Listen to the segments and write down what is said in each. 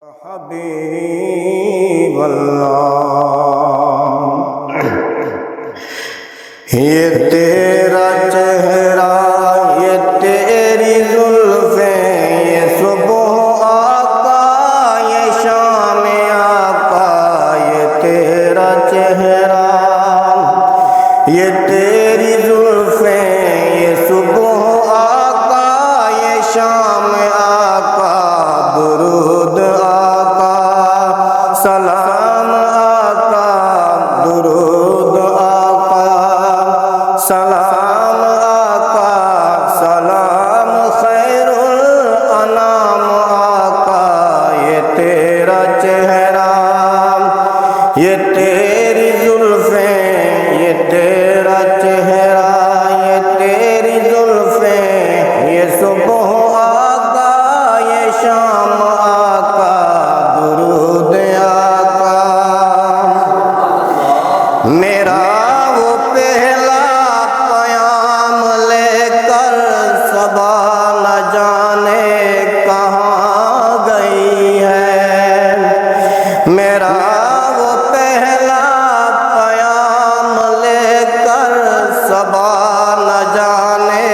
حبیب اللہ، یہ تیرا چہرہ، یہ تیری زلفیں، یہ صبح آقا، یہ شام آقا، یہ تیرا چہرہ، یہ تیری زلفیں، یہ صبح آقا، یہ شام آقا، درود آقا، سلام آقا، درود آقا، سلام آقا، سلام خیر الانام آقا، یہ تیرا چہرہ، یہ تیری زلفیں، یہ تیرا چہرہ، یہ تیری زلفیں، یہ صبح آقا، یہ شام آقا، درود آقا۔ میرا وہ پہلا پیام لے کر صبا نہ جانے کہاں گئی ہے، میرا وہ پہلا پیام لے کر صبا نہ جانے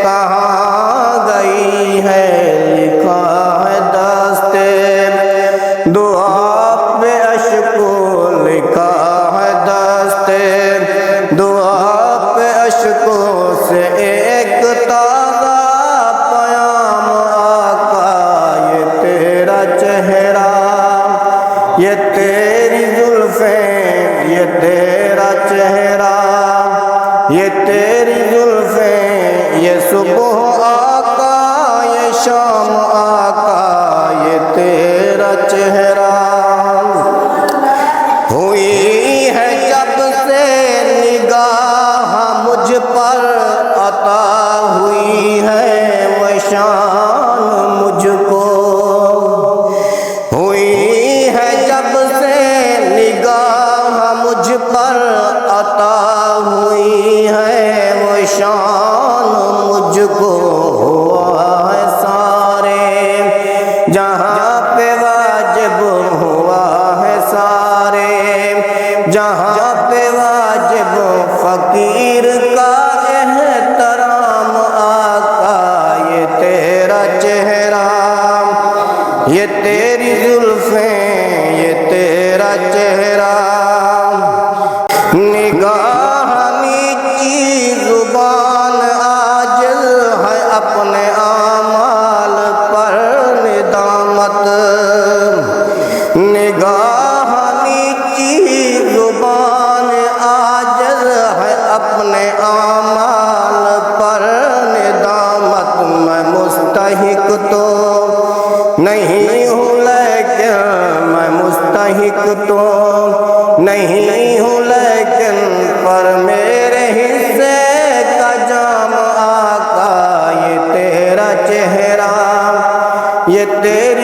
کہاں گئی ہے، لکھا ہے دستے دعا پہ اشکو، لکھا ہے دستے دعا پہ اشکو سے ایک تازہ پیام آقا، یہ تیرا چہرہ، یہ تیری زلفیں، یہ تیرا چہرہ، یہ تیری زلفیں، یہ صبح آقا، یہ شام آقا، یہ تیرا چہرہ۔ ہوئی ہے جب سے نگاہ مجھ پر، عطا ہوئی ہے وہ شان مجھ کو، ہوئی ہے جب سے نگاہ مجھ پر، عطا ہوئی ہے وہ شان مجھ کو، ہوا ہے سارے جہاں پہ واجب، ہوا ہے سارے جہاں پہ واجب، فقیر کا احترام آقا، یہ تیرا چہرہ، یہ تیری زلفیں، یہ تیرا چہرہ، نگاہ نیچی زبان عاجز ہے اپنے اعمال پر ندامت، نگاہ نیچی زبان عاجز ہے اپنے اعمال پر ندامت، میں مستحق تو نہیں ہوں لیکن، میں مستحق تو نہیں ہوں لیکن، پر میرے حصے کا جام آقا، یہ تیرا چہرہ، یہ تیری